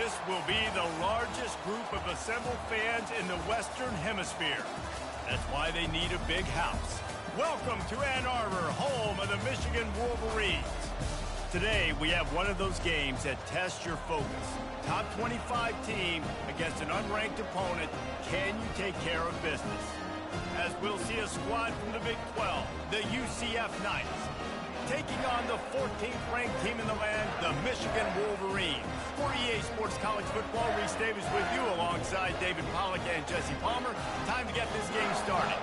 This will be the largest group of assembled fans in the Western Hemisphere. That's why they need a big house. Welcome to Ann Arbor, home of the Michigan Wolverines. Today, we have one of those games that tests your focus. Top 25 team against an unranked opponent. Can you take care of business? As we'll see a squad from the Big 12, the UCF Knights, taking on the 14th ranked team in the land, the Michigan Wolverines. For EA Sports College Football, Reese Davis with you alongside David Pollack and Jesse Palmer. Time to get this game started.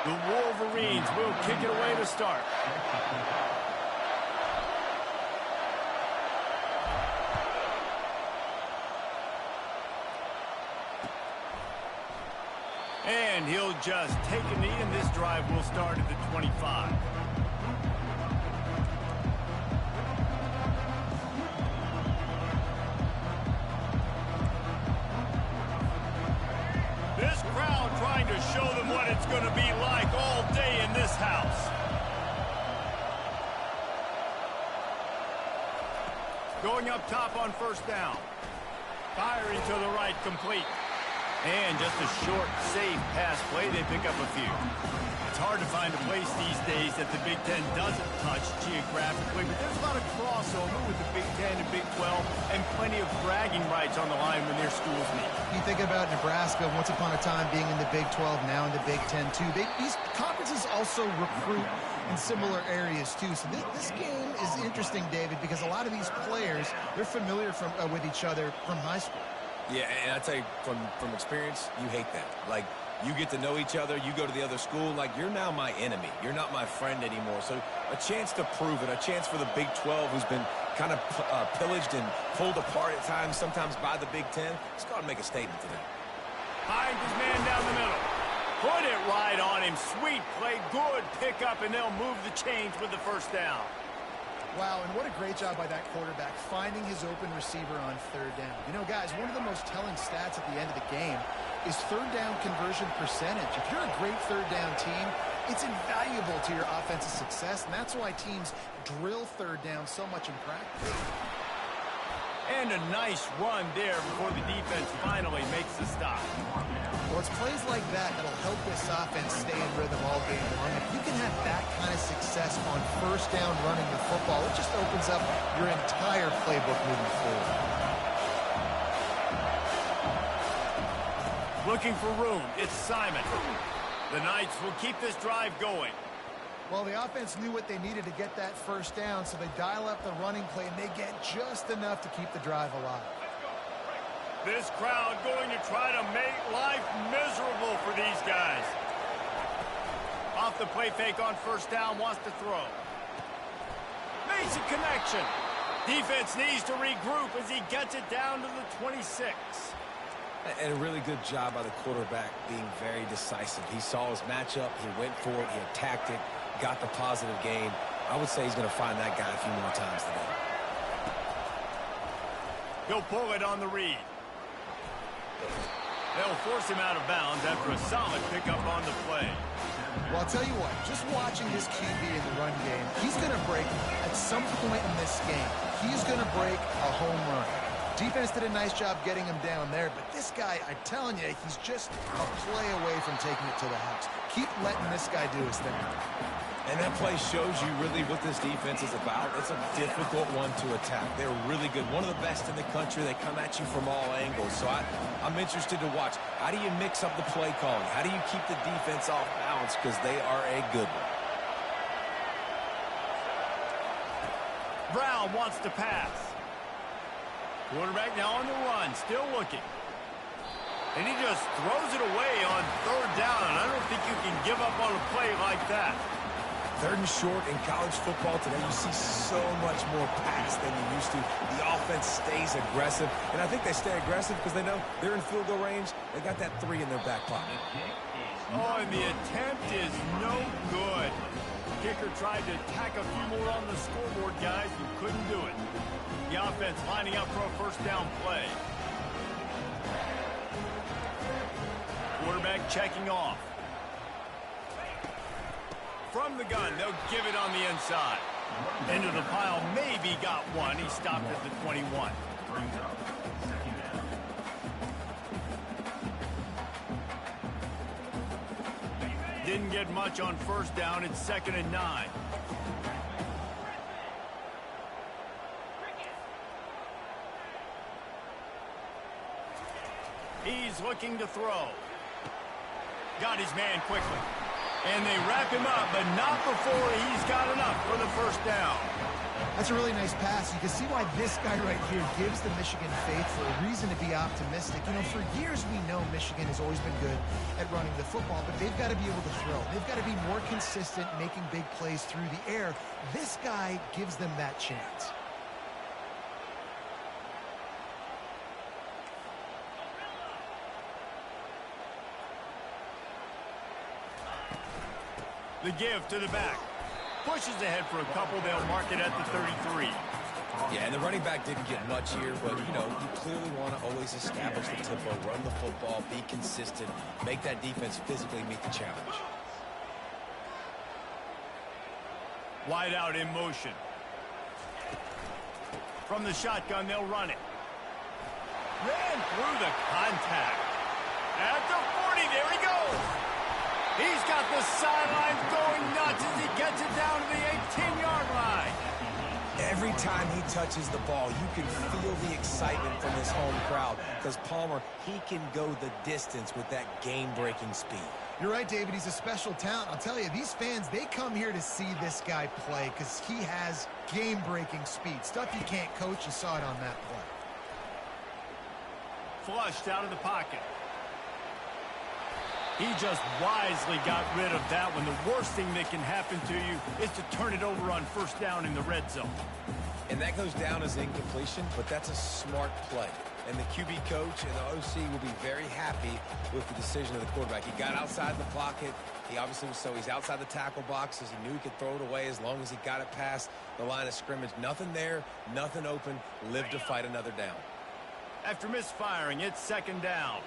The Wolverines will kick it away to start. And he'll just take a knee, and this drive will start at the 25. This crowd trying to show them what it's going to be like all day in this house. Going up top on first down. Firing to the right, complete. And just a short, safe pass play, they pick up a few. It's hard to find a place these days that the Big Ten doesn't touch geographically, but there's a lot of crossover with the Big Ten and Big 12, and plenty of bragging rights on the line when their schools meet. You think about Nebraska, once upon a time being in the Big 12, now in the Big 10 too. These conferences also recruit in similar areas too. So this game is interesting, David, because a lot of these players, they're familiar with each other from high school. Yeah, and I tell you, from experience, you hate that. Like, you get to know each other, you go to the other school, like, you're now my enemy. You're not my friend anymore. So a chance to prove it, a chance for the Big 12, who's been kind of pillaged and pulled apart at times, sometimes by the Big 10. Let's go out and make a statement today. Finds his man down the middle. Put it right on him. Sweet play, good pickup, and they'll move the chains with the first down. Wow, and what a great job by that quarterback, finding his open receiver on third down. You know, guys, one of the most telling stats at the end of the game is third down conversion percentage. If you're a great third down team, it's invaluable to your offensive success, and that's why teams drill third down so much in practice. And a nice run there before the defense finally makes the stop. Well, it's plays like that that'll help this offense stay in rhythm all game long. If you can have that kind of success on first down running the football, it just opens up your entire playbook moving forward. Looking for room, it's Simon. The Knights will keep this drive going. Well, the offense knew what they needed to get that first down, so they dial up the running play, and they get just enough to keep the drive alive. This crowd going to try to make life miserable for these guys. Off the play fake on first down, wants to throw. Makes a connection. Defense needs to regroup as he gets it down to the 26. And a really good job by the quarterback being very decisive. He saw his matchup, he went for it, he attacked it, got the positive gain. I would say he's going to find that guy a few more times today. He'll pull it on the read. They'll force him out of bounds after a solid pickup on the play. Well, I'll tell you what, just watching this QB in the run game, he's going to break at some point in this game. He's going to break a home run. Defense did a nice job getting him down there, but this guy, I'm telling you, he's just a play away from taking it to the house. Keep letting this guy do his thing. And that play shows you really what this defense is about. It's a difficult one to attack. They're really good. One of the best in the country. They come at you from all angles. So I'm interested to watch. How do you mix up the play calling? How do you keep the defense off balance? Because they are a good one. Brown wants to pass. Quarterback now on the run, still looking. And he just throws it away on third down, and I don't think you can give up on a play like that. Third and short in college football today, you see so much more pass than you used to. The offense stays aggressive, and I think they stay aggressive because they know they're in field goal range. They got that 3 in their back pocket. Oh, and the attempt is no good. Kicker tried to tack a few more on the scoreboard, guys, and couldn't do it. The offense lining up for a first down play. quarterback checking off. From the gun, they'll give it on the inside. Into the pile, maybe got one. He stopped at the 21. Didn't get much on first down. It's 2nd and 9. He's looking to throw. Got his man quickly. And they wrap him up, but not before he's got enough for the first down. That's a really nice pass. You can see why this guy right here gives the Michigan faithful a reason to be optimistic. You know, for years we know Michigan has always been good at running the football, but they've got to be able to throw. They've got to be more consistent, making big plays through the air. This guy gives them that chance. The give to the back. Pushes ahead for a couple. They'll mark it at the 33. Yeah, and the running back didn't get much here, but, you know, you clearly want to always establish the tempo, run the football, be consistent, make that defense physically meet the challenge. Wide out in motion. From the shotgun, they'll run it. Ran through the contact. At the 40, there he goes. He's got the sidelines going nuts as he gets it down to the 18-yard line. Every time he touches the ball, you can feel the excitement from his home crowd because Palmer, he can go the distance with that game-breaking speed. You're right, David. He's a special talent. I'll tell you, these fans, they come here to see this guy play because he has game-breaking speed. Stuff you can't coach. You saw it on that play. Flushed out of the pocket. He just wisely got rid of that one. The worst thing that can happen to you is to turn it over on first down in the red zone. And that goes down as incompletion, but that's a smart play. And the QB coach and the OC will be very happy with the decision of the quarterback. He got outside the pocket. He obviously was he's outside the tackle boxes. He knew he could throw it away as long as he got it past the line of scrimmage. Nothing there, nothing open. Live to fight another down. After misfiring, it's 2nd down.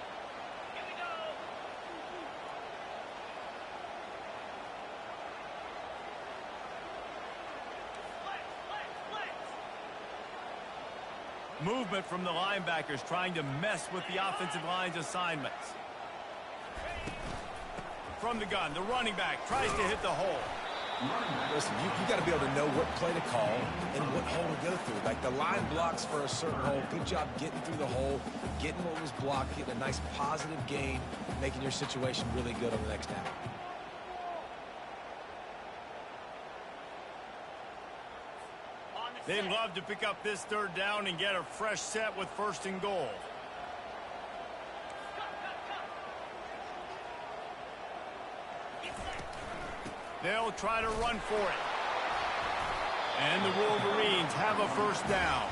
Movement from the linebackers trying to mess with the offensive line's assignments. From the gun, the running back tries to hit the hole. Listen, you got to be able to know what play to call and what hole to go through. Like the line blocks for a certain hole. Good job getting through the hole, getting what was blocked, getting a nice positive gain, making your situation really good on the next down. They'd love to pick up this 3rd down and get a fresh set with 1st and goal. They'll try to run for it. And the Wolverines have a 1st down.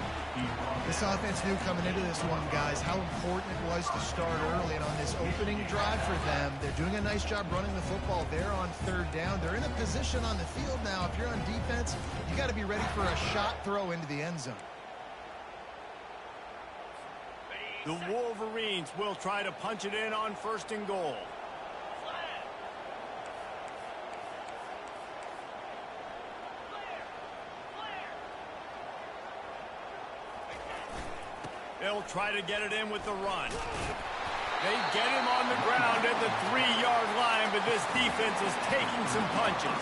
This offense knew coming into this one, guys, how important it was to start early. And on this opening drive for them, they're doing a nice job running the football. They're on 3rd down. They're in a position on the field now. If you're on defense, you got to be ready for a shot throw into the end zone. The Wolverines will try to punch it in on 1st and goal. They'll try to get it in with the run. They get him on the ground at the 3-yard line, but this defense is taking some punches.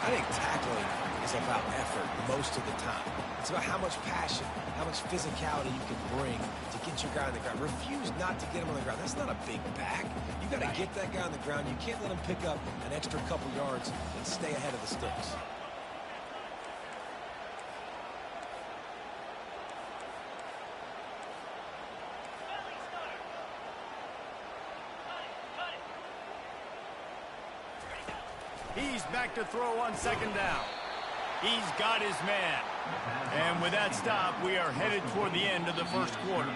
I think tackling is about effort most of the time. It's about how much passion, how much physicality you can bring to get your guy on the ground. Refuse not to get him on the ground. That's not a big back. You got to get that guy on the ground. You can't let him pick up an extra couple yards and stay ahead of the sticks. He's back to throw on 2nd down. He's got his man. And with that stop, we are headed toward the end of the 1st quarter.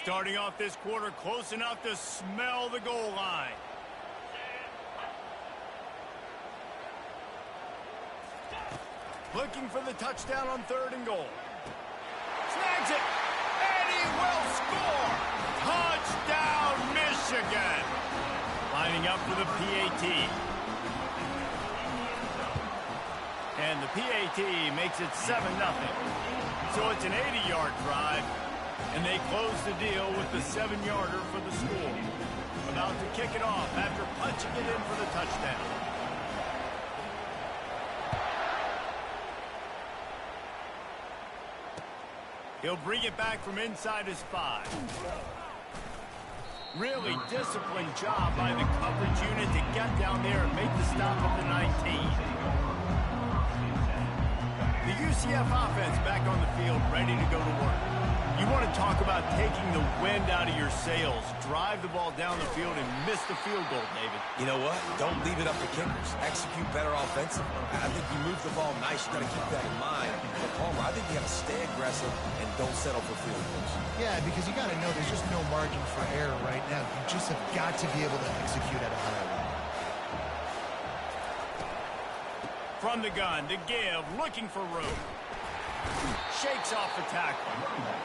Starting off this quarter close enough to smell the goal line. Looking for the touchdown on 3rd and goal. Snags it, and he will score! Touchdown, Michigan! Lining up for the PAT. And the PAT makes it 7-0. So it's an 80-yard drive, and they close the deal with the 7-yarder for the score. About to kick it off after punching it in for the touchdown. He'll bring it back from inside his 5. Really disciplined job by the coverage unit to get down there and make the stop at the 19. The UCF offense back on the field, ready to go to work. You want to talk about taking the wind out of your sails. Drive the ball down the field and miss the field goal, David. You know what? Don't leave it up to kickers. Execute better offensively. I think you move the ball nice. You got to keep that in mind. But Palmer, I think you got to stay aggressive and don't settle for field goals. Yeah, because you got to know there's just no margin for error right now. You just have got to be able to execute at a high level. From the gun to give, looking for room. Shakes off the tackle.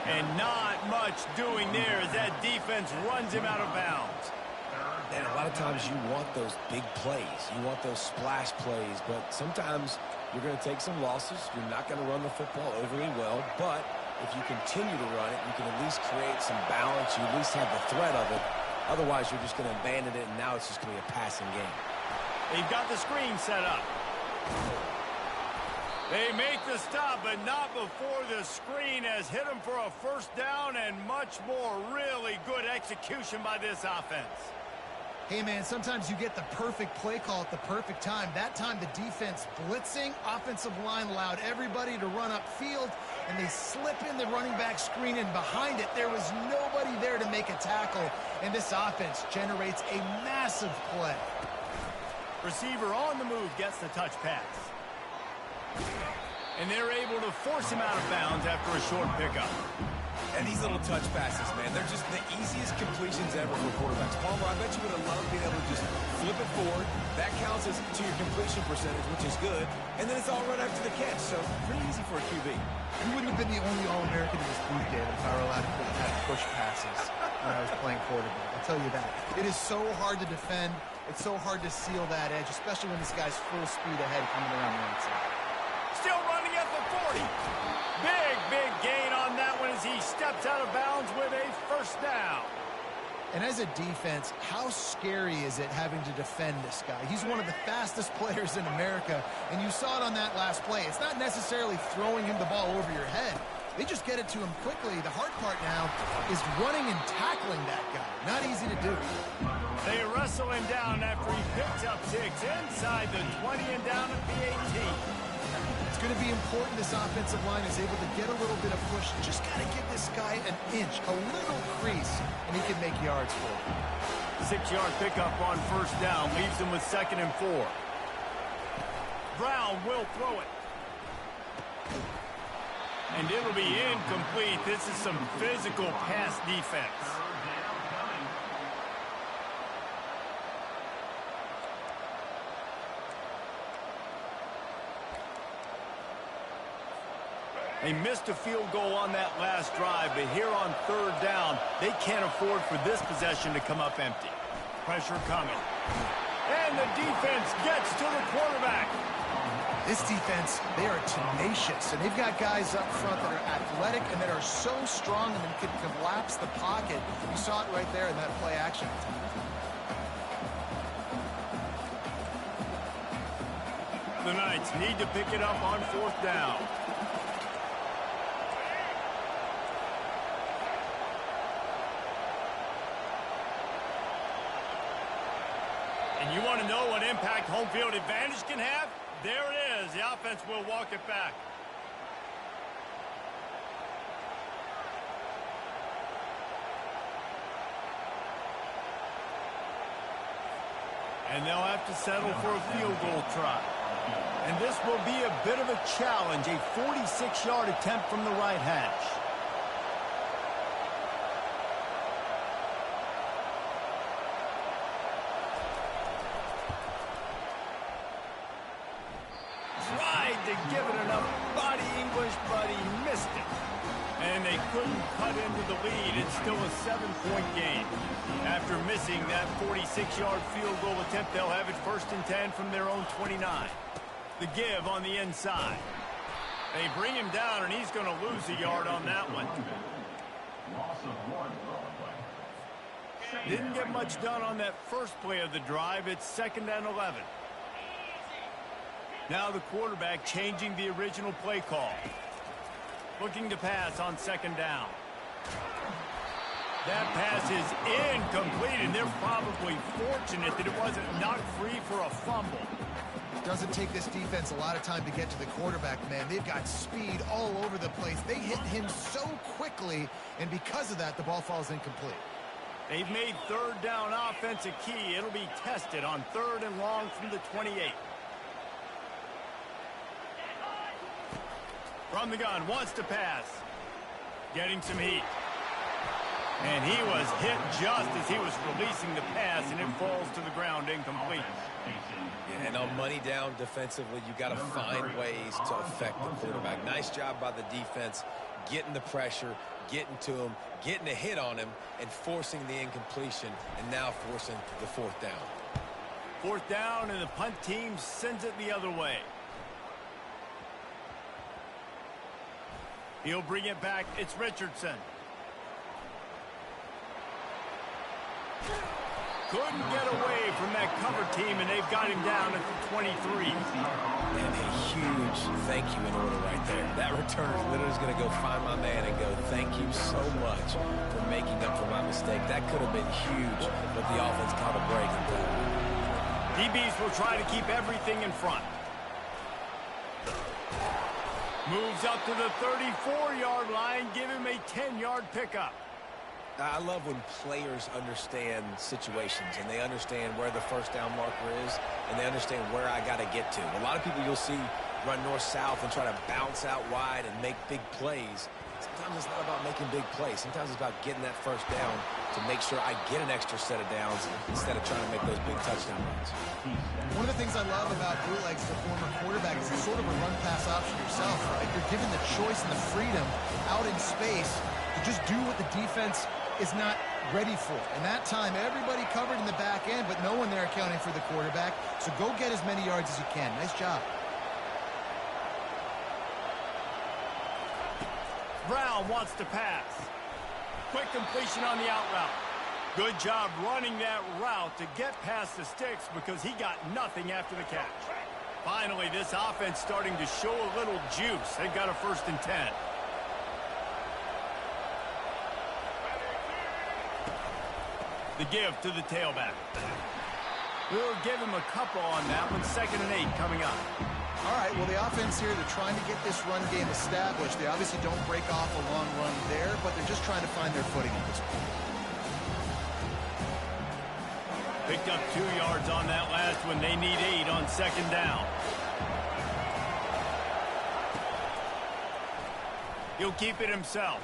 And not much doing there as that defense runs him out of bounds. And a lot of times you want those big plays. You want those splash plays. But sometimes you're going to take some losses. You're not going to run the football overly well. But if you continue to run it, you can at least create some balance. You at least have the threat of it. Otherwise, you're just going to abandon it, and now it's just going to be a passing game. They've got the screen set up. They make the stop, but not before the screen has hit them for a 1st down and much more. Really good execution by this offense. Hey, man, sometimes you get the perfect play call at the perfect time. That time, the defense blitzing, offensive line allowed everybody to run upfield, and they slip in the running back screen, and behind it, there was nobody there to make a tackle, and this offense generates a massive play. Receiver on the move gets the touch pass. And they're able to force him out of bounds after a short pickup. And these little touch passes, man, they're just the easiest completions ever for quarterbacks. Palmer, I bet you would have loved being able to just flip it forward. That counts as to your completion percentage, which is good. And then it's all right after the catch, so pretty easy for a QB. You wouldn't have been the only All-American in this booth, David, if I were allowed to have push passes when I was playing quarterback. I'll tell you that. It is so hard to defend. It's so hard to seal that edge, especially when this guy's full speed ahead coming around the outside. Still running at the 40. Big gain on that one as he steps out of bounds with a 1st down. And as a defense, how scary is it having to defend this guy? He's one of the fastest players in America, and you saw it on that last play. It's not necessarily throwing him the ball over your head. They just get it to him quickly. The hard part now is running and tackling that guy. Not easy to do. They wrestle him down after he picks up 6 inside the 20 and down at the 18. It's going to be important this offensive line is able to get a little bit of push. Just got to give this guy an inch, a little crease, and he can make yards for it. 6-yard pickup on 1st down leaves him with 2nd and 4. Brown will throw it. And it'll be incomplete. This is some physical pass defense. They missed a field goal on that last drive, but here on 3rd down, they can't afford for this possession to come up empty. Pressure coming. And the defense gets to the quarterback. This defense, they are tenacious, and they've got guys up front that are athletic and that are so strong and can collapse the pocket. You saw it right there in that play action. The Knights need to pick it up on 4th down. And you want to know what impact home field advantage can have? There it is. The offense will walk it back. And they'll have to settle for a field goal try. And this will be a bit of a challenge, a 46-yard attempt from the right hash. to give it enough body English, but he missed it. And they couldn't cut into the lead. It's still a 7-point game. After missing that 46-yard field goal attempt, they'll have it 1st and 10 from their own 29. The give on the inside. They bring him down, and he's going to lose a yard on that one. Didn't get much done on that first play of the drive. It's 2nd and 11. Now the quarterback changing the original play call. Looking to pass on 2nd down. That pass is incomplete, and they're probably fortunate that it wasn't knocked free for a fumble. Doesn't take this defense a lot of time to get to the quarterback, man. They've got speed all over the place. They hit him so quickly, and because of that, the ball falls incomplete. They've made 3rd down offense a key. It'll be tested on 3rd and long from the 28. From the gun, wants to pass. Getting some heat. And he was hit just as he was releasing the pass, and it falls to the ground incomplete. Yeah, and on money down defensively, you got to find ways to affect the quarterback. Nice job by the defense, getting the pressure, getting to him, getting a hit on him, and forcing the incompletion, and now forcing the 4th down. 4th down, and the punt team sends it the other way. He'll bring it back. It's Richardson. Couldn't get away from that cover team, and they've got him down at the 23. And a huge thank you in order right there. That returner literally is going to go find my man and go, thank you so much for making up for my mistake. That could have been huge, but the offense caught a break and got it. DBs will try to keep everything in front. Moves up to the 34-yard line. Give him a 10-yard pickup. I love when players understand situations and they understand where the 1st down marker is and they understand where I got to get to. A lot of people you'll see run north-south and try to bounce out wide and make big plays. Sometimes it's not about making big plays. Sometimes it's about getting that 1st down to make sure I get an extra set of downs instead of trying to make those big touchdown runs. One of the things I love about bootlegs as a former quarterback is it's sort of a run-pass option yourself, right? You're given the choice and the freedom out in space to just do what the defense is not ready for. And that time, everybody covered in the back end, but no one there accounting for the quarterback. So go get as many yards as you can. Nice job. Brown wants to pass. Quick completion on the out route. Good job running that route to get past the sticks because he got nothing after the catch. Finally, this offense starting to show a little juice. They've got a 1st and 10. The give to the tailback. We'll give him a couple on that one. 2nd and 8 coming up. All right, well, the offense here, they're trying to get this run game established. They obviously don't break off a long run there, but they're just trying to find their footing at this point. Picked up 2 yards on that last one. They need 8 on 2nd down. He'll keep it himself.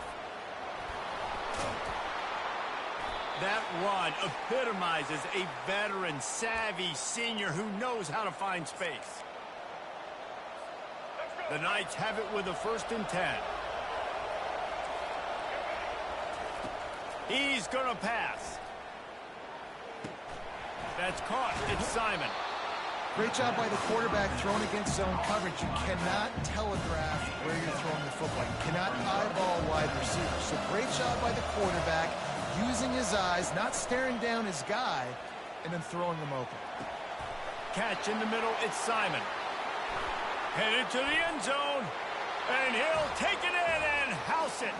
That run epitomizes a veteran, savvy senior who knows how to find space. The Knights have it with a 1st and 10. He's going to pass. That's caught. It's Simon. Great job by the quarterback thrown against zone coverage. You cannot telegraph where you're throwing the football. You cannot eyeball wide receivers. So great job by the quarterback using his eyes, not staring down his guy, and then throwing him open. Catch in the middle. It's Simon. Headed to the end zone. And he'll take it in and house it.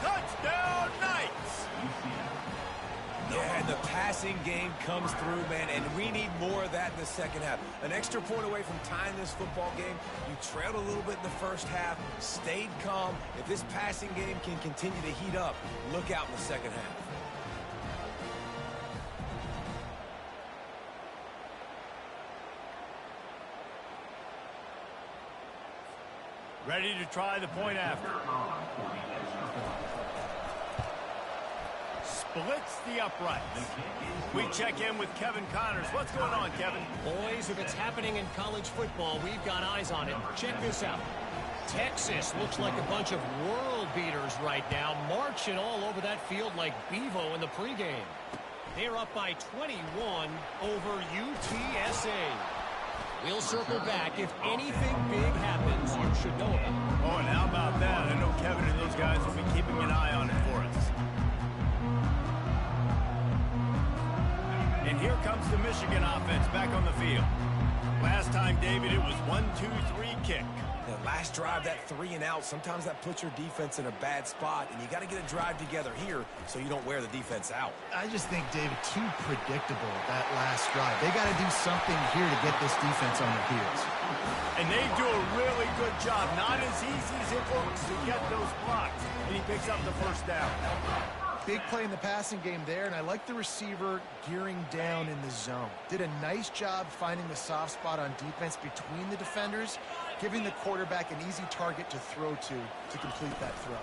Touchdown, Knights. Yeah, and the passing game comes through, man, and we need more of that in the 2nd half. An extra point away from tying this football game. You trailed a little bit in the 1st half, stayed calm. If this passing game can continue to heat up, look out in the 2nd half. Ready to try the point after. blitz the uprights. We check in with Kevin Connors. What's going on, Kevin? Boys, if it's happening in college football, we've got eyes on it. Check this out. Texas looks like a bunch of world beaters right now, marching all over that field like Bevo in the pregame. They're up by 21 over UTSA. We'll circle back. If anything big happens, you should know about it. Oh, and how about that? I know Kevin and those guys will be keeping an eye on it for us. And here comes the Michigan offense back on the field. Last time, David, it was 1-2-3 kick. The last drive, that 3 and out, sometimes that puts your defense in a bad spot, and you got to get a drive together here so you don't wear the defense out. I just think, David, too predictable that last drive. They got to do something here to get this defense on their heels. And they do a really good job. Not as easy as it looks to get those blocks. And he picks up the first down. Big play in the passing game there, and I like the receiver gearing down in the zone. Did a nice job finding the soft spot on defense between the defenders, giving the quarterback an easy target to throw to complete that throw.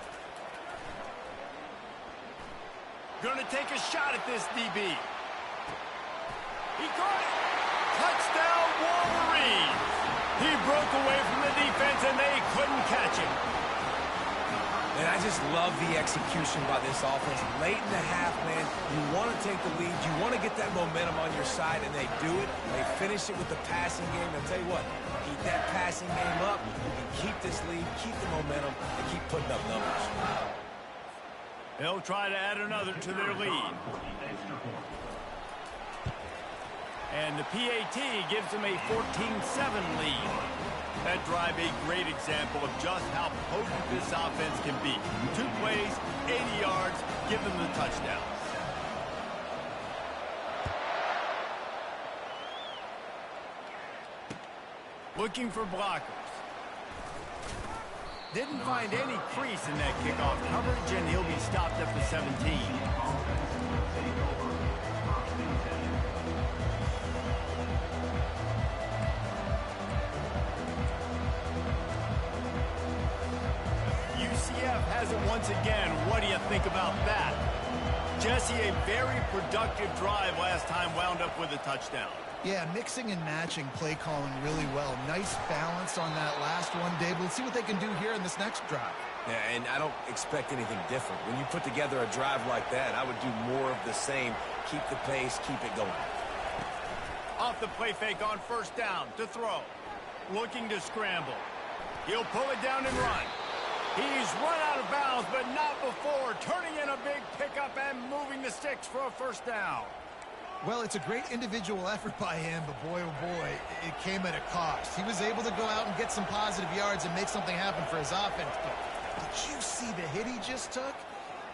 Gonna take a shot at this DB. He caught it. Touchdown, Wolverines. He broke away from the defense, and they couldn't catch him. And I just love the execution by this offense. Late in the half, man, you want to take the lead. You want to get that momentum on your side, and they do it. They finish it with the passing game. I'll tell you what, keep that passing game up. You can keep this lead, keep the momentum, and keep putting up numbers. They'll try to add another to their lead. And the PAT gives them a 14-7 lead. That drive a great example of just how potent this offense can be. 2 plays, 80 yards, give them the touchdown. Looking for blockers. Didn't find any crease in that kickoff coverage, and he'll be stopped at the 17. UCF has it once again. What do you think about that? Jesse, a very productive drive last time wound up with a touchdown. Yeah, mixing and matching play calling really well. Nice balance on that last one, Dave. We'll see what they can do here in this next drive. Yeah, and I don't expect anything different. When you put together a drive like that, I would do more of the same. Keep the pace, keep it going. Off the play fake on first down to throw. Looking to scramble. He'll pull it down and run. He's run out of bounds, but not before turning in a big pickup and moving the sticks for a first down. Well, it's a great individual effort by him, but boy, oh boy, it came at a cost. He was able to go out and get some positive yards and make something happen for his offense, but did you see the hit he just took?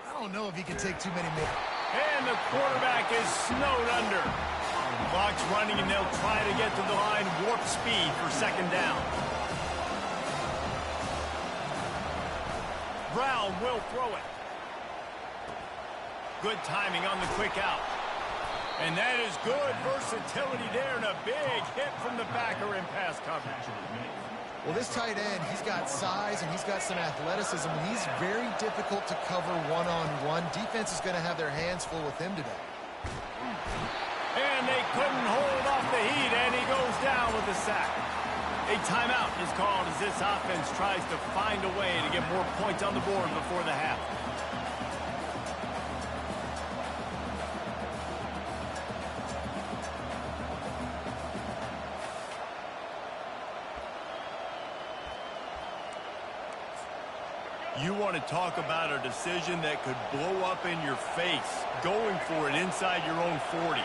I don't know if he can take too many more. And the quarterback is snowed under. Clock's running, and they'll try to get to the line warp speed for second down. Brown will throw it. Good timing on the quick out. And that is good versatility there, and a big hit from the backer in pass coverage. Well, this tight end, he's got size and he's got some athleticism. He's very difficult to cover one-on-one. Defense is going to have their hands full with him today. And they couldn't hold off the heat, and he goes down with a sack. A timeout is called as this offense tries to find a way to get more points on the board before the half. You want to talk about a decision that could blow up in your face, going for it inside your own 40.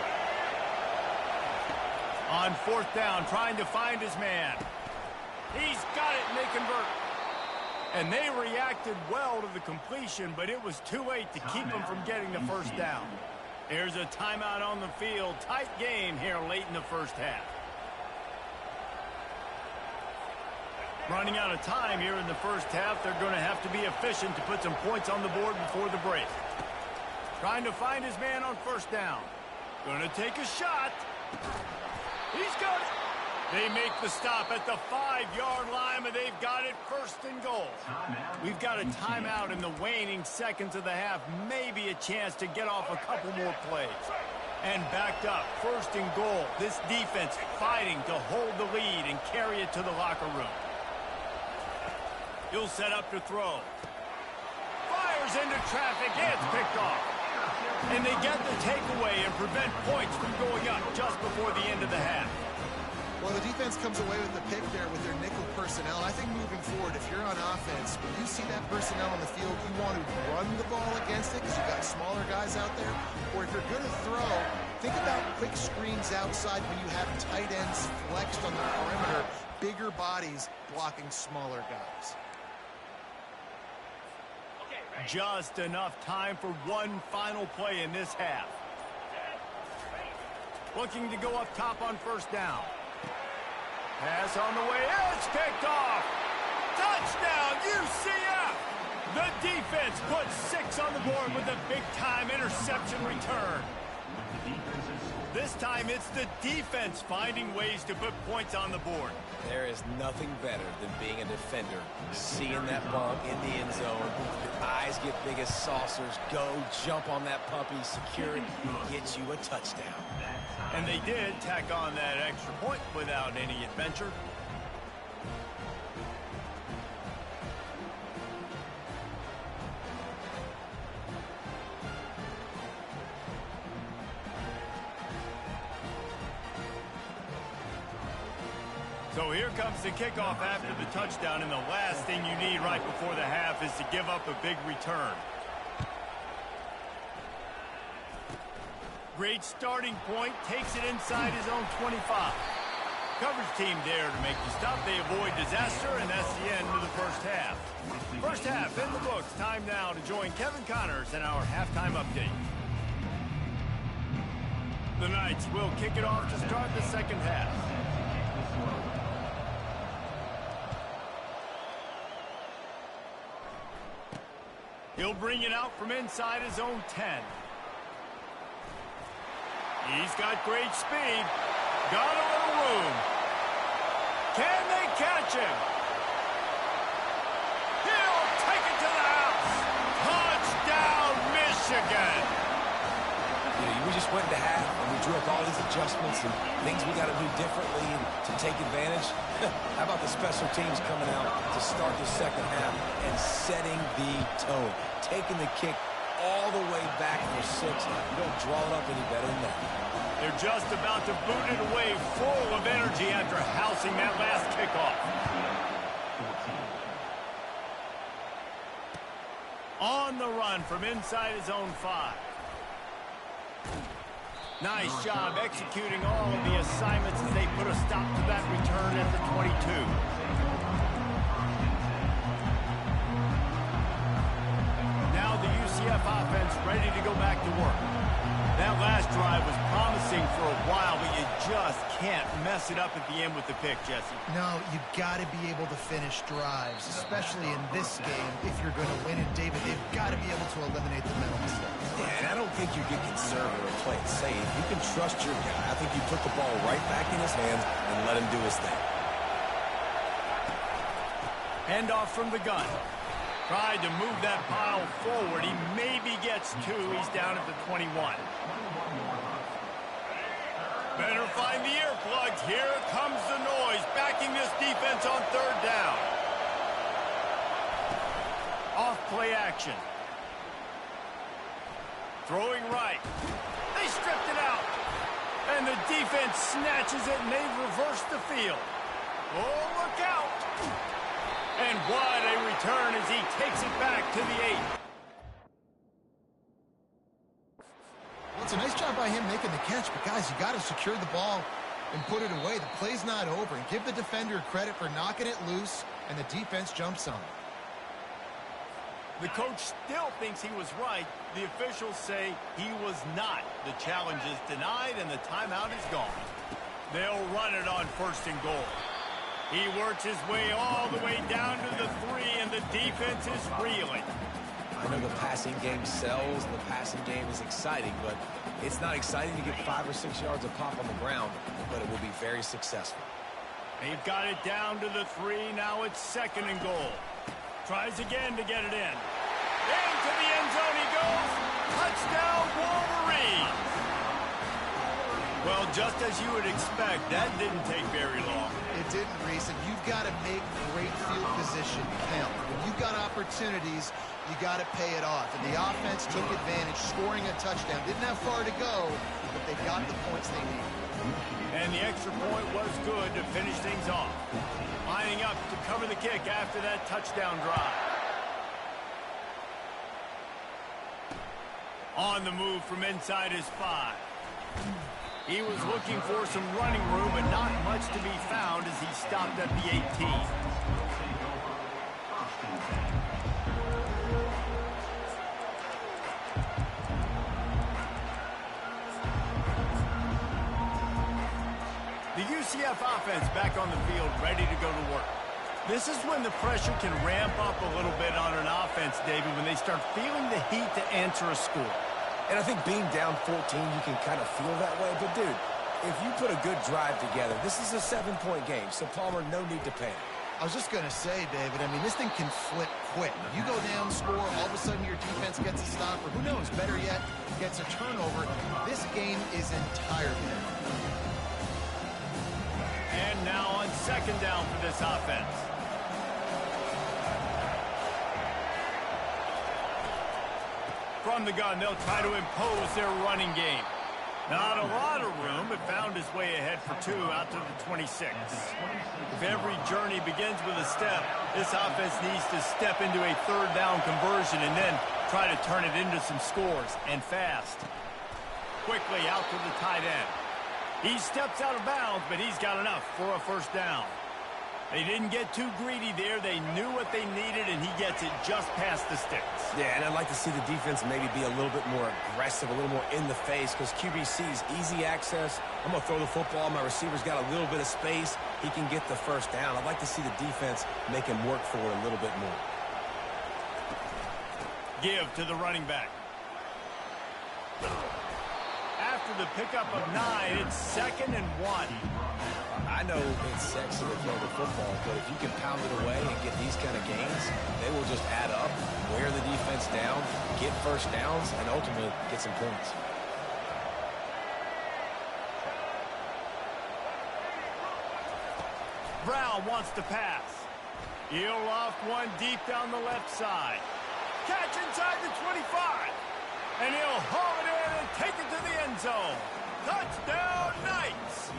On fourth down, trying to find his man. He's got it, and they convert. And they reacted well to the completion, but it was too late to keep them from getting the first down. There's a timeout on the field. Tight game here late in the first half. Running out of time here in the first half. They're going to have to be efficient to put some points on the board before the break. Trying to find his man on first down. Going to take a shot. He's got it. They make the stop at the 5-yard line, and they've got it first and goal. We've got a timeout in the waning seconds of the half. Maybe a chance to get off a couple more plays. And backed up, first and goal. This defense fighting to hold the lead and carry it to the locker room. He'll set up to throw. Fires into traffic. It's picked off. And they get the takeaway and prevent points from going up just before the end of the half. Well, the defense comes away with the pick there with their nickel personnel. I think moving forward, if you're on offense, when you see that personnel on the field, you want to run the ball against it because you've got smaller guys out there. Or if you're going to throw, think about quick screens outside when you have tight ends flexed on the perimeter, bigger bodies blocking smaller guys. Just enough time for one final play in this half. Looking to go up top on first down. Pass on the way. It's picked off. Touchdown, UCF! The defense puts 6 on the board with a big-time interception return. This time, it's the defense finding ways to put points on the board. There is nothing better than being a defender, seeing that ball in the end zone. Your eyes get big as saucers. Go, jump on that puppy, secure it, get you a touchdown. And they did tack on that extra point without any adventure. So here comes the kickoff after the touchdown, and the last thing you need right before the half is to give up a big return. Great starting point, takes it inside his own 25. Coverage team there to make the stop. They avoid disaster, and that's the end of the first half. First half in the books. Time now to join Kevin Connors in our halftime update. The Knights will kick it off to start the second half. He'll bring it out from inside his own 10. He's got great speed. Got a little room. Can they catch him? He'll take it to the house. Touchdown, Michigan. We just went to half and we drew up all these adjustments and things we got to do differently to take advantage. How about the special teams coming out to start the second half and setting the tone, taking the kick all the way back for 6. You don't draw it up any better than that. They're just about to boot it away full of energy after housing that last kickoff. On the run from inside his own 5. Nice job executing all of the assignments as they put a stop to that return at the 22. Now the UCF offense ready to go back to work. That last drive was promising for a while, but you just can't mess it up at the end with the pick, Jesse. No, you got to be able to finish drives, especially in this game. If you're going to win it, David, they've got to be able to eliminate the mental mistakes. Yeah, and I don't think you get conservative or play it safe. You can trust your guy. I think you put the ball right back in his hands and let him do his thing. Handoff from the gun. Tried to move that pile forward. He maybe gets 2. He's down at the 21. Better find the earplugs. Here comes the noise, backing this defense on third down. Off play action. Throwing right. They stripped it out. And the defense snatches it, and they've reversed the field. Oh, look out. And what a return as he takes it back to the 8. Well, it's a nice job by him making the catch, but guys, you got to secure the ball and put it away. The play's not over, and give the defender credit for knocking it loose, and the defense jumps on it. The coach still thinks he was right. The officials say he was not. The challenge is denied, and the timeout is gone. They'll run it on first and goal. He works his way all the way down to the 3, and the defense is reeling. I know the passing game sells, and the passing game is exciting, but it's not exciting to get 5 or 6 yards of pop on the ground, but it will be very successful. They've got it down to the 3. Now it's 2nd and goal. Tries again to get it in. Into the end zone he goes. Touchdown, Wolverines. Well, just as you would expect, that didn't take very long. It didn't, Reese, and you've got to make great field position count. When you've got opportunities, you got to pay it off. And the offense took advantage, scoring a touchdown. Didn't have far to go, but they got the points they needed. And the extra point was good to finish things off. Lining up to cover the kick after that touchdown drive. On the move from inside his 5. He was looking for some running room, but not much to be found as he stopped at the 18. The UCF offense back on the field, ready to go to work. This is when the pressure can ramp up a little bit on an offense, David, when they start feeling the heat to answer a score. And I think being down 14, you can kind of feel that way. But, dude, if you put a good drive together, this is a 7-point game. So, Palmer, no need to panic. I was just going to say, David, I mean, this thing can flip quick. You go down, score, all of a sudden your defense gets a stop, or who knows, better yet, gets a turnover. This game is entirely different. And now on 2nd down for this offense. From the gun, they'll try to impose their running game. Not a lot of room, but found his way ahead for 2 out to the 26. If every journey begins with a step, this offense needs to step into a 3rd down conversion and then try to turn it into some scores, and fast. Quickly out to the tight end. He steps out of bounds, but he's got enough for a 1st down. They didn't get too greedy there. They knew what they needed, and he gets it just past the sticks. Yeah, and I'd like to see the defense maybe be a little bit more aggressive, a little more in the face, because QB sees easy access. I'm going to throw the football. My receiver's got a little bit of space. He can get the 1st down. I'd like to see the defense make him work for it a little bit more. Give to the running back. After the pickup of 9, it's 2nd and 1. I know it's sexy to throw the football, but if you can pound it away and get these kind of gains, they will just add up, wear the defense down, get 1st downs, and ultimately get some points. Brown wants to pass. He'll loft one deep down the left side. Catch inside the 25. And he'll haul it in and take it to the end zone. Touchdown, Knights!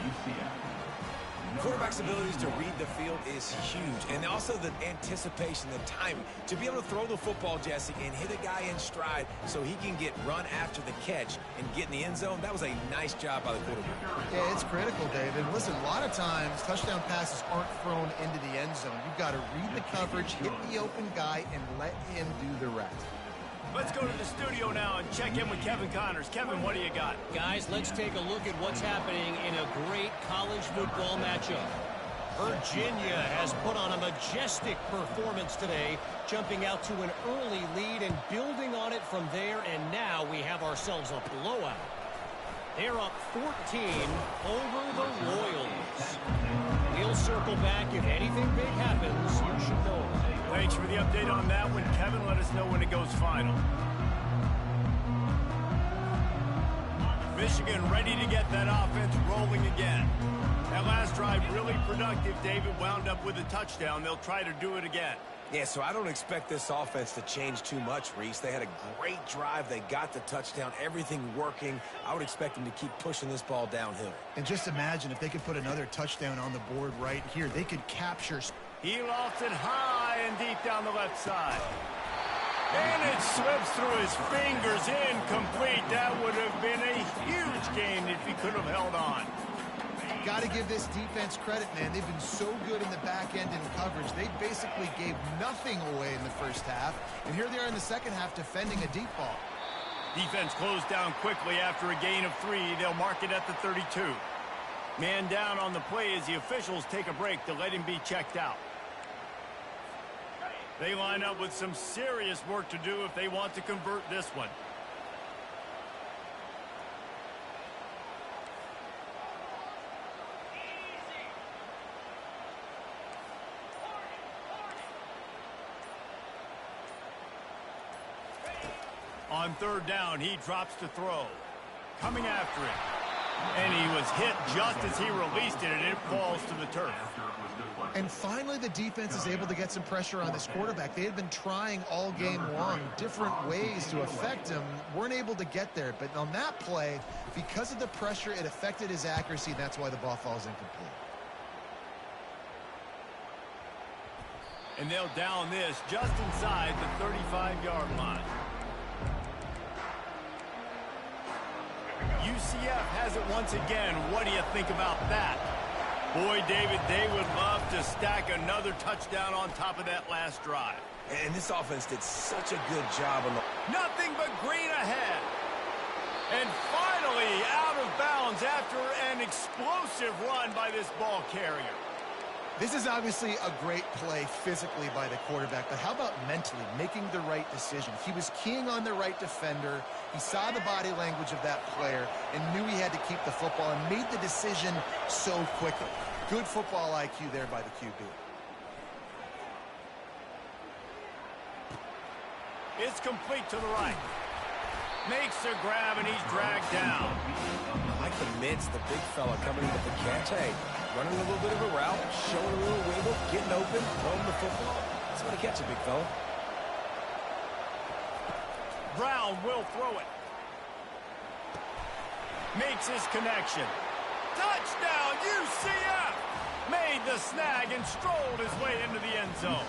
Quarterback's abilities to read the field is huge, and also the anticipation, the timing. To be able to throw the football, Jesse, and hit a guy in stride so he can get run after the catch and get in the end zone, that was a nice job by the quarterback. Yeah, it's critical, David. Listen, a lot of times touchdown passes aren't thrown into the end zone. You've got to read the coverage, hit the open guy, and let him do the rest. Let's go to the studio now and check in with Kevin Connors. Kevin, what do you got? Guys, let's take a look at what's happening in a great college football matchup. Virginia has put on a majestic performance today, jumping out to an early lead and building on it from there, and now we have ourselves a blowout. They're up 14 over the Royals. We'll circle back. If anything big happens, you should know. Thanks for the update on that one, Kevin. Let us know when it goes final. Michigan ready to get that offense rolling again. That last drive really productive. David wound up with a touchdown. They'll try to do it again. Yeah, so I don't expect this offense to change too much, Reese. They had a great drive. They got the touchdown. Everything working. I would expect them to keep pushing this ball downhill. And just imagine if they could put another touchdown on the board right here. They could capture. He lofts it high and deep down the left side. And it slips through his fingers, incomplete. That would have been a huge gain if he could have held on. Got to give this defense credit, man. They've been so good in the back end in coverage. They basically gave nothing away in the first half. And here they are in the second half defending a deep ball. Defense closed down quickly after a gain of 3. They'll mark it at the 32. Man down on the play as the officials take a break to let him be checked out. They line up with some serious work to do if they want to convert this one. On third down, he drops to throw. Coming after him. And he was hit just as he released it, and it falls to the turf. And finally, the defense is able to get some pressure on this quarterback. They had been trying all game long different ways to affect him. Weren't able to get there. But on that play, because of the pressure, it affected his accuracy, and that's why the ball falls incomplete. And they'll down this just inside the 35-yard line. UCF has it once again. What do you think about that? Boy, David, they would love to stack another touchdown on top of that last drive. And this offense did such a good job on the... Nothing but green ahead. And finally out of bounds after an explosive run by this ball carrier. This is obviously a great play physically by the quarterback, but how about mentally making the right decision? He was keying on the right defender. He saw the body language of that player and knew he had to keep the football and made the decision so quickly. Good football IQ there by the QB. It's complete to the right. Makes a grab, and he's dragged down. I like the mids, the big fella coming with the catch. Hey, running a little bit of a route, showing a little wiggle, getting open, throwing the football. That's going to catch a big fella. Brown will throw it. Makes his connection. Touchdown, UCF! Made the snag and strolled his way into the end zone.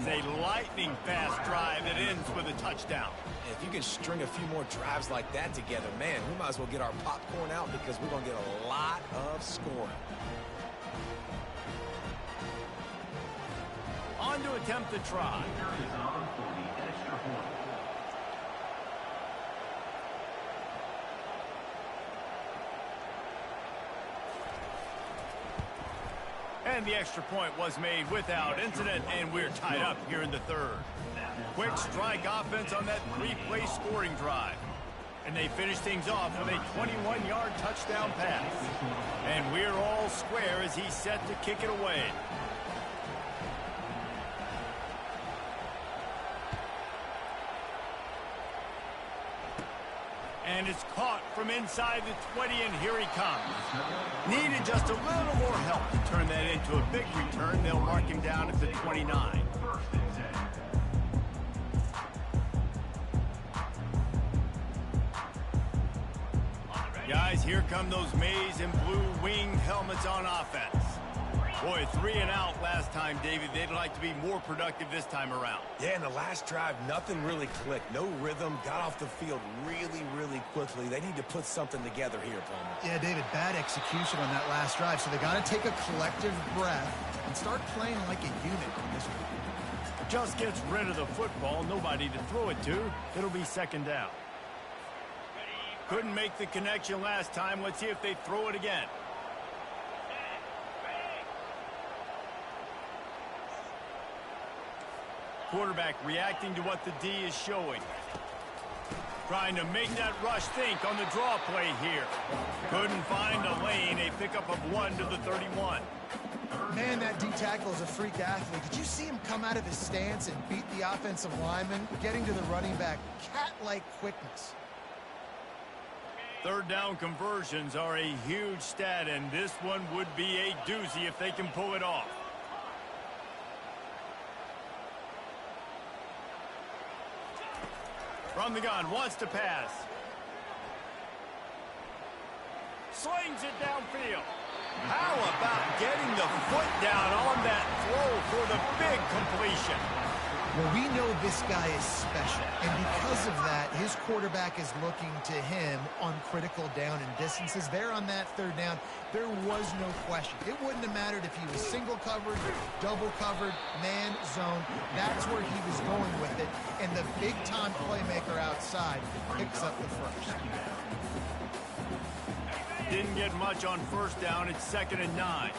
It's a lightning-fast drive that ends with a touchdown. If you can string a few more drives like that together, man, we might as well get our popcorn out because we're going to get a lot of scoring. On to attempt the try. And the extra point was made without incident, and we're tied up here in the third. Quick strike offense on that three-play scoring drive. And they finish things off with a 21-yard touchdown pass. And we're all square as he's set to kick it away. And it's caught from inside the 20, and here he comes. Needed just a little more help to turn that into a big return. They'll mark him down at the 29. Guys, here come those maize and blue winged helmets on offense. Boy, 3 and out last time, David. They'd like to be more productive this time around. Yeah, in the last drive, nothing really clicked. No rhythm. Got off the field really, really quickly. They need to put something together here, Palmer. Yeah, David, bad execution on that last drive. So they got to take a collective breath and start playing like a unit in this one. Just gets rid of the football. Nobody to throw it to. It'll be second down. Couldn't make the connection last time. Let's see if they throw it again. Quarterback reacting to what the D is showing. Trying to make that rush think on the draw play here. Couldn't find a lane. A pickup of 1 to the 31. Man, that D tackle is a freak athlete. Did you see him come out of his stance and beat the offensive lineman, getting to the running back? Cat-like quickness. Third down conversions are a huge stat, and this one would be a doozy if they can pull it off. From the gun, wants to pass. Slings it downfield. How about getting the foot down on that throw for the big completion? Well, we know this guy is special, and because of that, his quarterback is looking to him on critical down and distances. There on that third down, there was no question. It wouldn't have mattered if he was single covered, double covered, man, zone. That's where he was going with it, and the big-time playmaker outside picks up the first. Didn't get much on first down. It's 2nd and 9.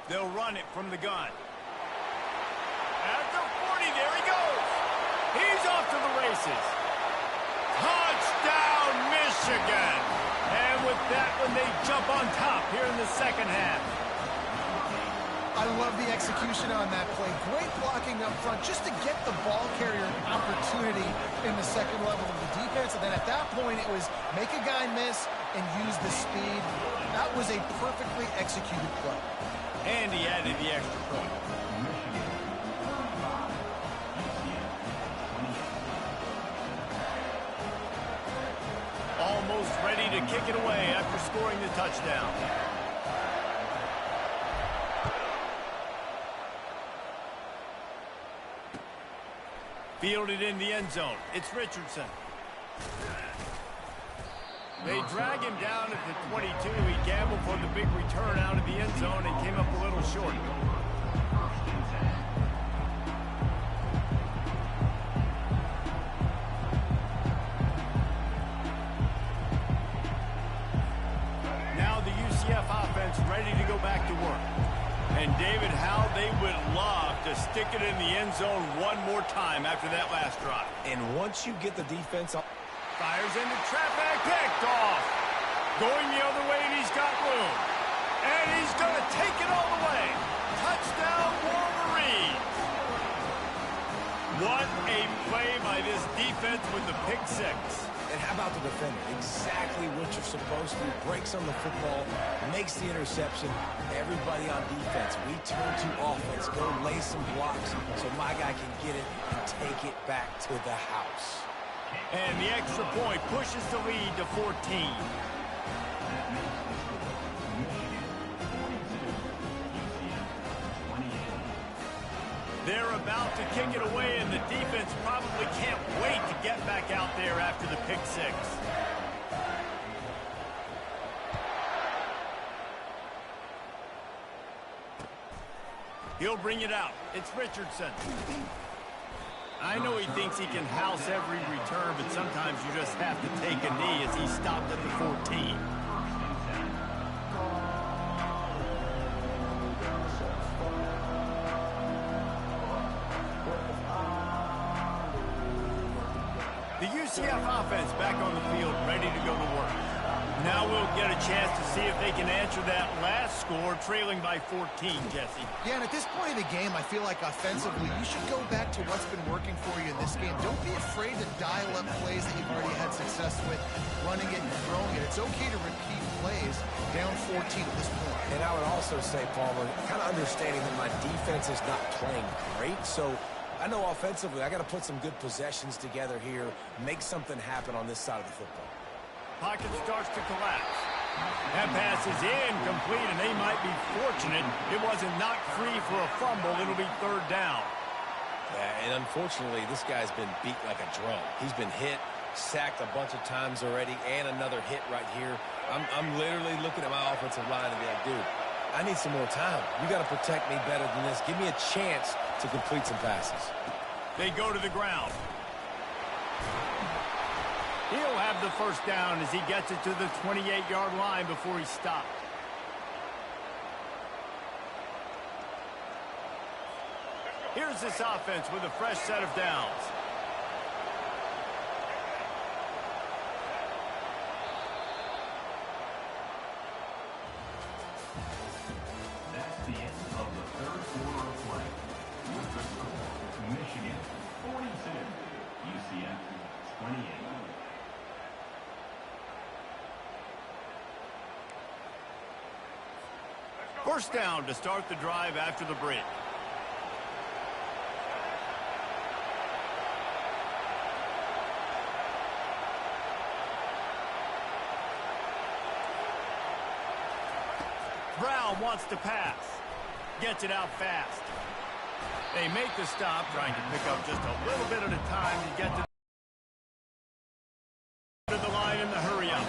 They'll run it from the gun. At the 40, there he goes. He's off to the races. Touchdown, Michigan. And with that one, they jump on top here in the second half. I love the execution on that play. Great blocking up front just to get the ball carrier an opportunity in the second level of the defense. And then at that point, it was make a guy miss and use the speed. That was a perfectly executed play. And he added the extra point. Almost ready to kick it away after scoring the touchdown. Fielded in the end zone. It's Richardson. They drag him down at the 22. He gambled for the big return out of the end zone and came up a little short. Now the UCF offense ready to go back to work. And David, how they would love to stick it in the end zone one more time after that last drive. And once you get the defense off, fires into traffic, picked off. Going the other way, and he's got room. And he's going to take it all the way. Touchdown, Wolverines. What a play by this defense with the pick six. and how about the defender? Exactly what you're supposed to do. Breaks on the football, makes the interception. Everybody on defense, we turn to offense. Go lay some blocks so my guy can get it and take it back to the house. And the extra point pushes the lead to 14. They're about to kick it away, and the defense probably can't wait to get back out there after the pick six. He'll bring it out. It's Richardson. I know he thinks he can house every return, but sometimes you just have to take a knee as he stopped at the 14. The UCF offense back on the field, ready to go to work. Now we'll get a chance to see if they can answer that last score, trailing by 14, Jesse. Yeah, and at this point of the game, I feel like offensively, you should go back to what's been working for you in this game. Don't be afraid to dial up plays that you've already had success with, running it and throwing it. It's okay to repeat plays down 14 at this point. And I would also say, Palmer, kind of understanding that my defense is not playing great, so I know offensively I got to put some good possessions together here, make something happen on this side of the football. Pocket starts to collapse. That pass is incomplete, and they might be fortunate it wasn't knocked free for a fumble. It'll be third down. Yeah, and unfortunately, this guy's been beat like a drum. He's been hit, sacked a bunch of times already, and another hit right here. I'm literally looking at my offensive line and be like, dude, I need some more time. You got to protect me better than this. Give me a chance to complete some passes. They go to the ground. He'll have the first down as he gets it to the 28-yard line before he stopped. Here's this offense with a fresh set of downs. That's the end of the third quarter of play. With the score, Michigan 42, UCF 28. First down to start the drive after the break. Brown wants to pass. Gets it out fast. They make the stop, trying to pick up just a little bit at a time to get to the line in the hurry up.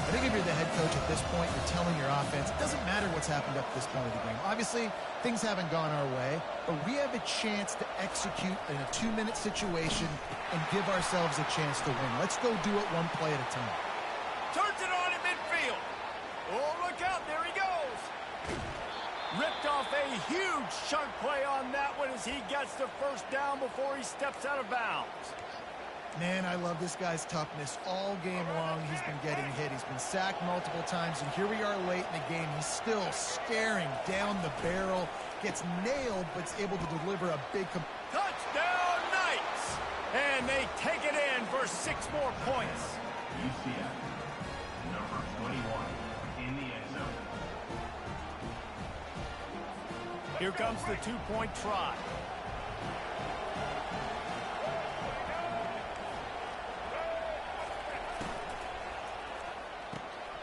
I think if you're the head coach at this point, you're telling your offense, it doesn't matter what's happened up to this point of the game. Obviously, things haven't gone our way, but we have a chance to execute in a 2-minute situation and give ourselves a chance to win. Let's go do it one play at a time. Turns it on in midfield. Oh, look out. There he goes. Ripped off a huge chunk play on that one as he gets the first down before he steps out of bounds. Man, I love this guy's toughness. All game long, he's been getting hit. He's been sacked multiple times, and here we are late in the game. He's still staring down the barrel, gets nailed, but is able to deliver a big touchdown Knights! And they take it in for 6 more points. UCF, number 21, in the end zone. Here comes the 2-point try.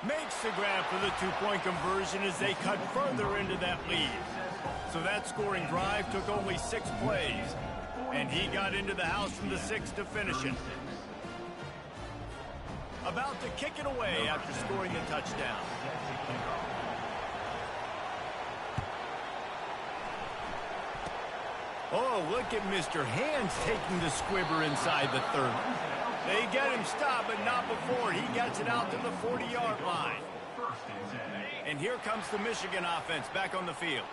Makes the grab for the 2-point conversion as they cut further into that lead. So that scoring drive took only 6 plays. And he got into the house from the 6 to finish it. About to kick it away after scoring a touchdown. Oh, look at Mr. Hands taking the squibber inside the 30. They get him stopped, but not before he gets it out to the 40-yard line. And here comes the Michigan offense back on the field.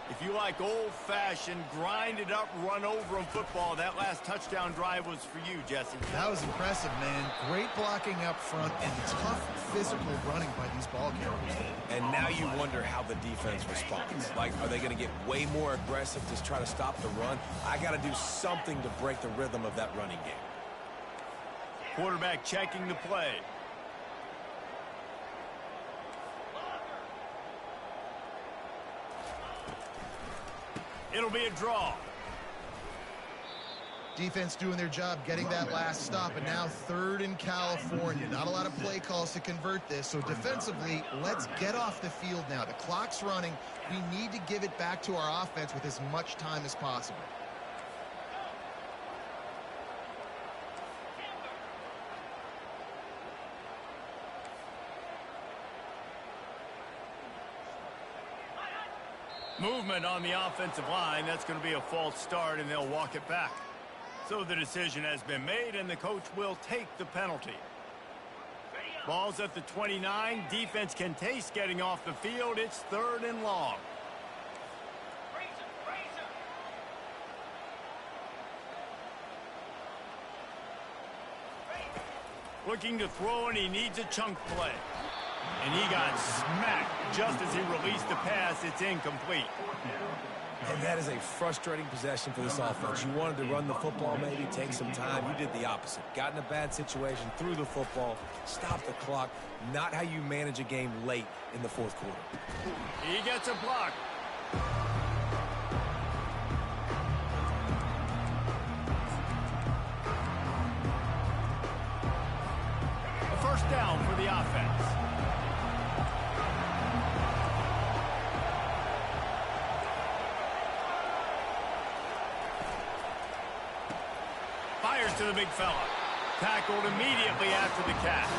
If you like old-fashioned, grind-it-up, run-over-'em football, that last touchdown drive was for you, Jesse. That was impressive, man. Great blocking up front and tough physical running by these ball carriers. And now you wonder how the defense responds. Like, are they going to get way more aggressive to try to stop the run? I got to do something to break the rhythm of that running game. Quarterback checking the play. It'll be a draw. Defense doing their job, getting that last stop, and now 3rd in California. Not a lot of play calls to convert this, so defensively, let's get off the field now. The clock's running. We need to give it back to our offense with as much time as possible. Movement on the offensive line. That's going to be a false start, and they'll walk it back. So the decision has been made, and the coach will take the penalty. Ball's at the 29. Defense can taste getting off the field. It's 3rd and long. Looking to throw, and he needs a chunk play. And he got smacked just as he released the pass. It's incomplete. And that is a frustrating possession for this offense. You wanted to run the football, maybe take some time. You did the opposite. Got in a bad situation, threw the football, stopped the clock. Not how you manage a game late in the 4th quarter. He gets a block. A first down for the offense. Fires to the big fella. Tackled immediately after the catch.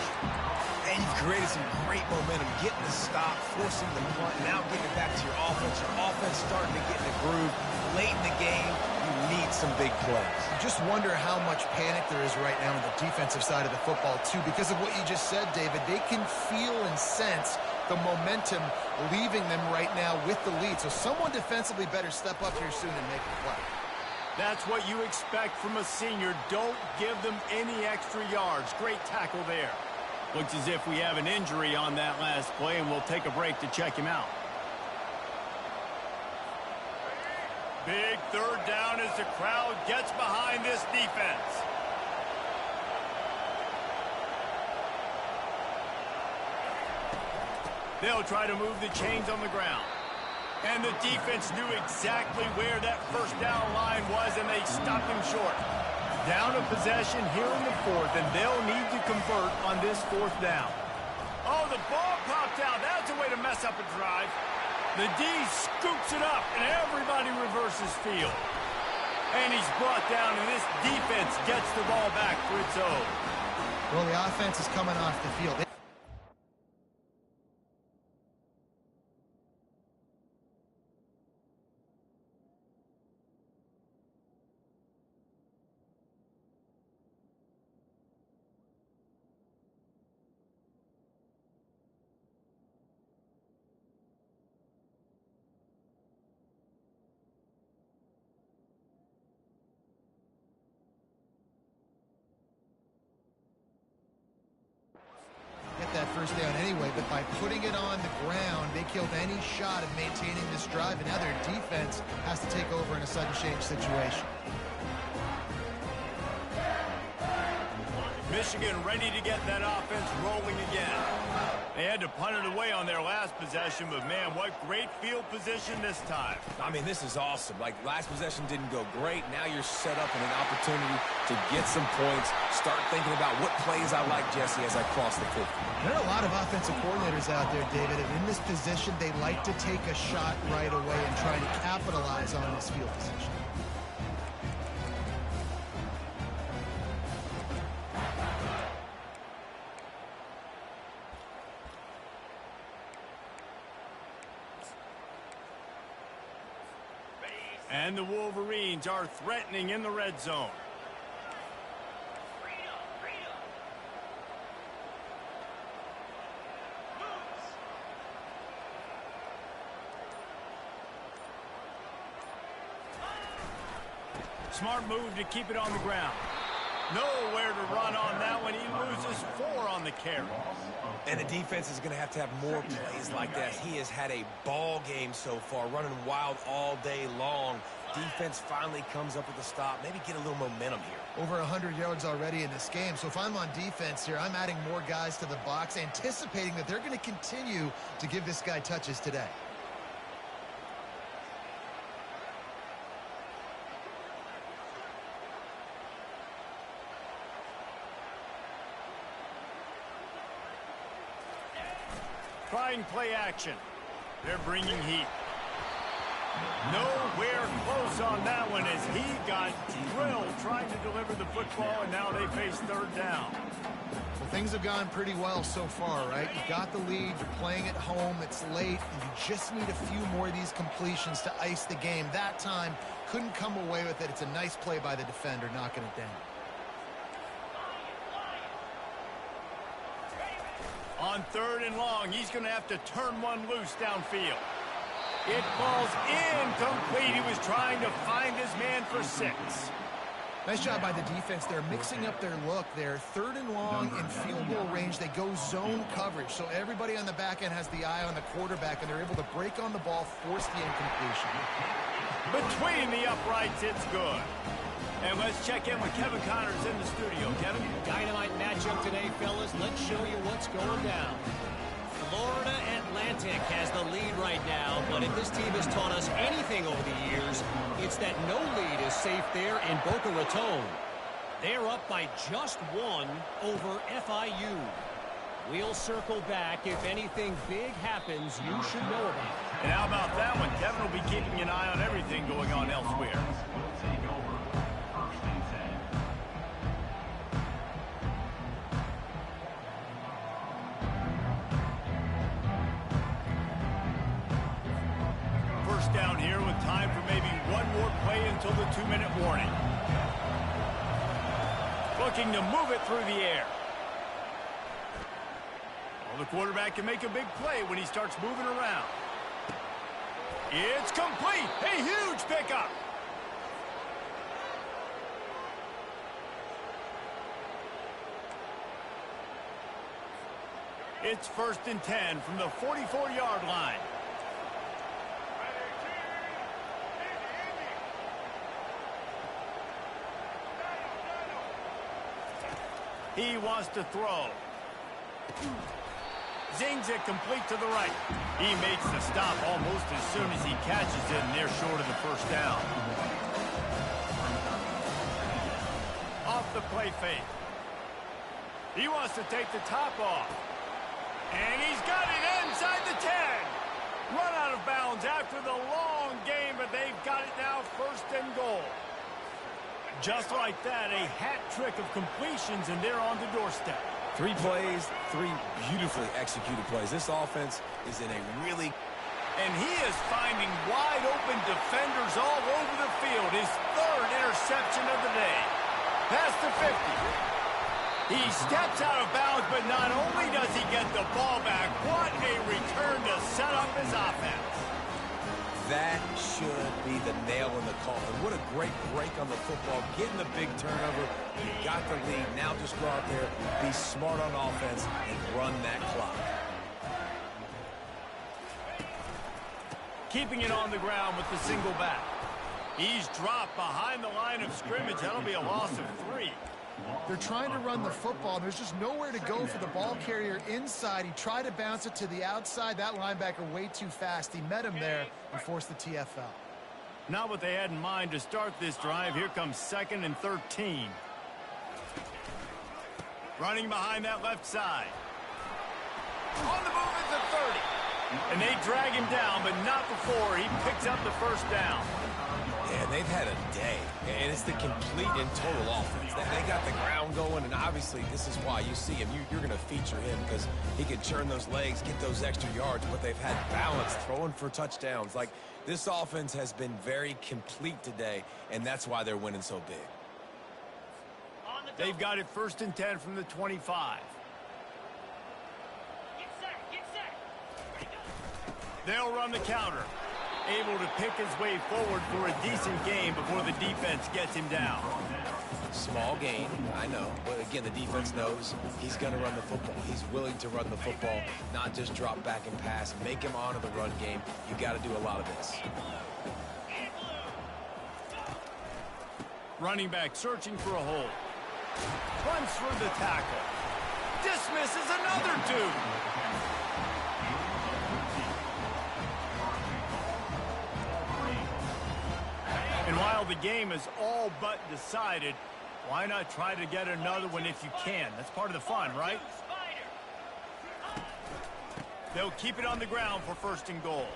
And you've created some great momentum, getting the stop, forcing the punt, now getting it back to your offense. Your offense starting to get in the groove. Late in the game, you need some big plays. Just wonder how much panic there is right now on the defensive side of the football, too. Because of what you just said, David, they can feel and sense the momentum leaving them right now with the lead. So someone defensively better step up here soon and make a play. That's what you expect from a senior. Don't give them any extra yards. Great tackle there. Looks as if we have an injury on that last play, and we'll take a break to check him out. Big 3rd down as the crowd gets behind this defense. They'll try to move the chains on the ground. And the defense knew exactly where that first down line was, and they stopped him short. Down a possession here in the 4th, and they'll need to convert on this 4th down. Oh, the ball popped out. That's a way to mess up a drive. The D scoops it up, and everybody reverses field. And he's brought down, and this defense gets the ball back for its own. Well, the offense is coming off the field. first down anyway, but by putting it on the ground, they killed any shot of maintaining this drive, and now their defense has to take over in a sudden change situation. Michigan ready to get that offense rolling again. They had to punt it away on their last possession, but man, what great field position this time. I mean, this is awesome. Like, last possession didn't go great. Now you're set up in an opportunity to get some points. Start thinking about what plays I like, Jesse, as I cross the 50. There are a lot of offensive coordinators out there, David, and in this position, they like to take a shot right away and try to capitalize on this field position. And the Wolverines are threatening in the red zone. Smart move to keep it on the ground. Nowhere to run on that one. He loses 4 on the carry. And the defense is going to have more plays like that. He has had a ball game so far, running wild all day long. Defense finally comes up with a stop. Maybe get a little momentum here. Over 100 yards already in this game. So if I'm on defense here, I'm adding more guys to the box, anticipating that they're going to continue to give this guy touches today. Trying play action. They're bringing heat. Nowhere close on that one as he got drilled trying to deliver the football, and now they face third down. Well, things have gone pretty well so far, right? You got the lead, you're playing at home, it's late, and you just need a few more of these completions to ice the game. That time, couldn't come away with it. It's a nice play by the defender, knocking it down. On 3rd and long, he's going to have to turn one loose downfield. It falls incomplete. He was trying to find his man for 6. Nice job by the defense. They're mixing up their look there. 3rd and long in field goal range. They go zone coverage, so everybody on the back end has the eye on the quarterback, and they're able to break on the ball, force the incompletion. Between the uprights, it's good. And let's check in with Kevin Connors in the studio. Kevin? Dynamite matchup today, fellas. Let's show you what's going down. Florida Atlantic has the lead right now, but if this team has taught us anything over the years, it's that no lead is safe there in Boca Raton. They're up by just 1 over FIU. We'll circle back. If anything big happens, you should know about it. And how about that one? Kevin will be keeping an eye on everything going on elsewhere. Down here with time for maybe one more play until the 2-minute warning. Looking to move it through the air. Well, the quarterback can make a big play when he starts moving around. It's complete. A huge pickup. It's 1st and 10 from the 44-yard line. He wants to throw. Zings it complete to the right. He makes the stop almost as soon as he catches it, and they're short of the 1st down. Off the play fake. He wants to take the top off. And he's got it inside the 10. Run out of bounds after the long game, but they've got it now 1st and goal. Just like that, a hat trick of completions, and they're on the doorstep. 3 plays, 3 beautifully executed plays. This offense is in a really... And he is finding wide-open defenders all over the field. His 3rd interception of the day. Past the 50. He steps out of bounds, but not only does he get the ball back, what a return to set up his offense. That should be the nail in the coffin. What a great break on the football. Getting the big turnover. You got the lead. Now just go out there, be smart on offense, and run that clock. Keeping it on the ground with the single back. He's dropped behind the line of scrimmage. That'll be a loss of 3. They're trying to run the football. There's just nowhere to go for the ball carrier inside. He tried to bounce it to the outside. That linebacker way too fast. He met him there and forced the TFL. Not what they had in mind to start this drive. Here comes 2nd and 13. Running behind that left side. On the move at the 30. And they drag him down, but not before he picks up the first down. Yeah, they've had a day, and it's the complete and total offense. They got the ground going, and obviously this is why you see him. You're going to feature him because he can churn those legs, get those extra yards, but they've had balance, throwing for touchdowns. Like, this offense has been very complete today, and that's why they're winning so big. They've got it 1st and 10 from the 25. They'll run the counter. Able to pick his way forward for a decent gain before the defense gets him down. Small gain, I know. But again, the defense knows he's going to run the football. He's willing to run the football, not just drop back and pass. Make him honor the run game. You got to do a lot of this. Running back searching for a hole. Runs through the tackle. Dismisses another 2. And while the game is all but decided, why not try to get another one if you can? That's part of the fun, right? They'll keep it on the ground for 1st and goal.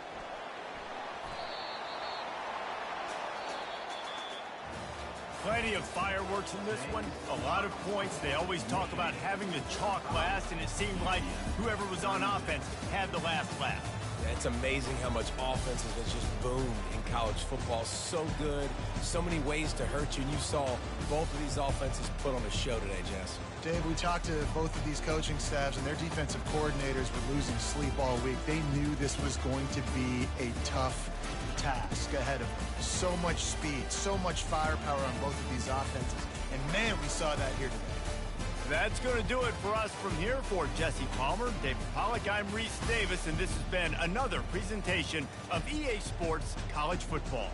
Plenty of fireworks in this one. A lot of points. They always talk about having the chalk last, and it seemed like whoever was on offense had the last laugh. It's amazing how much offense has just boomed in college football. So good, so many ways to hurt you, and you saw both of these offenses put on a show today, Jess. Dave, we talked to both of these coaching staffs, and their defensive coordinators were losing sleep all week. They knew this was going to be a tough task ahead of them. So much speed, so much firepower on both of these offenses. And, man, we saw that here today. That's going to do it for us from here. For Jesse Palmer, David Pollack, I'm Reese Davis, and this has been another presentation of EA Sports College Football.